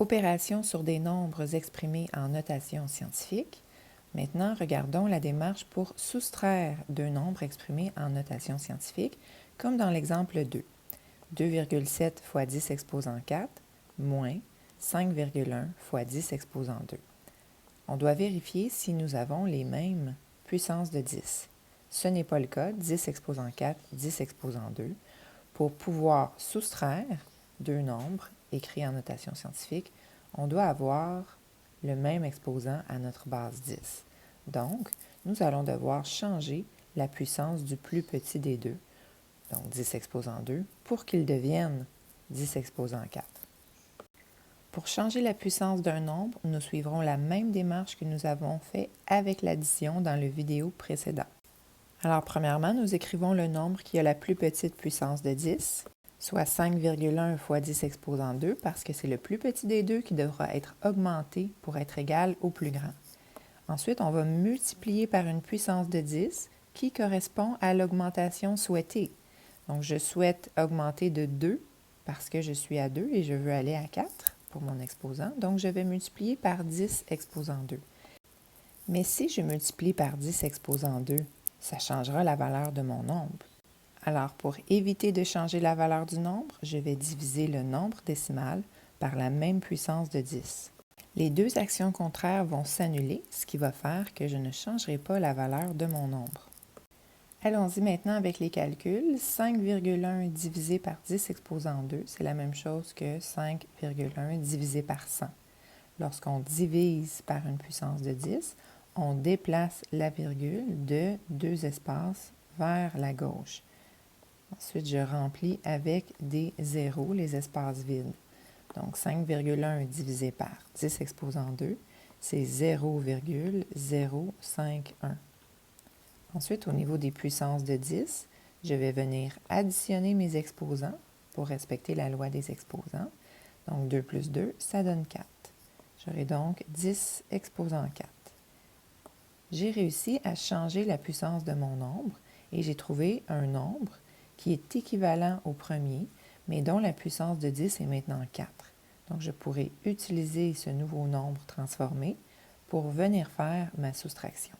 Opération sur des nombres exprimés en notation scientifique. Maintenant, regardons la démarche pour soustraire deux nombres exprimés en notation scientifique, comme dans l'exemple 2. 2,7 fois 10 exposant 4 moins 5,1 fois 10 exposant 2. On doit vérifier si nous avons les mêmes puissances de 10. Ce n'est pas le cas, 10 exposant 4, 10 exposant 2. Pour pouvoir soustraire deux nombres écrits en notation scientifique, on doit avoir le même exposant à notre base 10. Donc, nous allons devoir changer la puissance du plus petit des deux, donc 10 exposant 2, pour qu'il devienne 10 exposant 4. Pour changer la puissance d'un nombre, nous suivrons la même démarche que nous avons fait avec l'addition dans le vidéo précédent. Alors, premièrement, nous écrivons le nombre qui a la plus petite puissance de 10, soit 5,1 fois 10 exposant 2, parce que c'est le plus petit des deux qui devra être augmenté pour être égal au plus grand. Ensuite, on va multiplier par une puissance de 10 qui correspond à l'augmentation souhaitée. Donc, je souhaite augmenter de 2 parce que je suis à 2 et je veux aller à 4 pour mon exposant. Donc, je vais multiplier par 10 exposant 2. Mais si je multiplie par 10 exposant 2, ça changera la valeur de mon nombre. Alors, pour éviter de changer la valeur du nombre, je vais diviser le nombre décimal par la même puissance de 10. Les deux actions contraires vont s'annuler, ce qui va faire que je ne changerai pas la valeur de mon nombre. Allons-y maintenant avec les calculs. 5,1 divisé par 10 exposant 2, c'est la même chose que 5,1 divisé par 100. Lorsqu'on divise par une puissance de 10, on déplace la virgule de deux espaces vers la gauche. Ensuite, je remplis avec des zéros les espaces vides. Donc, 5,1 divisé par 10 exposant 2, c'est 0,051. Ensuite, au niveau des puissances de 10, je vais venir additionner mes exposants pour respecter la loi des exposants. Donc, 2 plus 2, ça donne 4. J'aurai donc 10 exposant 4. J'ai réussi à changer la puissance de mon nombre et j'ai trouvé un nombre qui est équivalent au premier, mais dont la puissance de 10 est maintenant 4. Donc, je pourrai utiliser ce nouveau nombre transformé pour venir faire ma soustraction.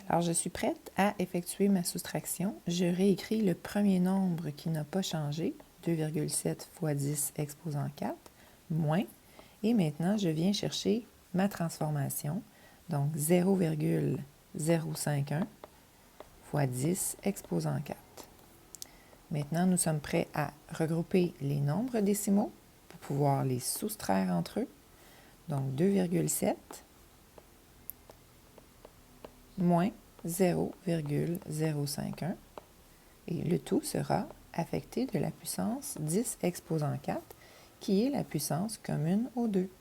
Alors, je suis prête à effectuer ma soustraction. Je réécris le premier nombre qui n'a pas changé, 2,7 fois 10 exposant 4, moins, et maintenant, je viens chercher ma transformation, donc 0,051 fois 10 exposant 4. Maintenant, nous sommes prêts à regrouper les nombres décimaux pour pouvoir les soustraire entre eux. Donc, 2,7 moins 0,051. Et le tout sera affecté de la puissance 10 exposant 4, qui est la puissance commune aux deux.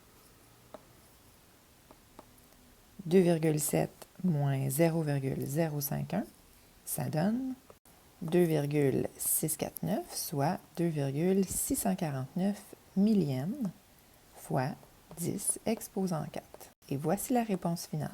2,7 moins 0,051, ça donne 2,649, soit 2,649 millièmes fois 10 exposant 4. Et voici la réponse finale.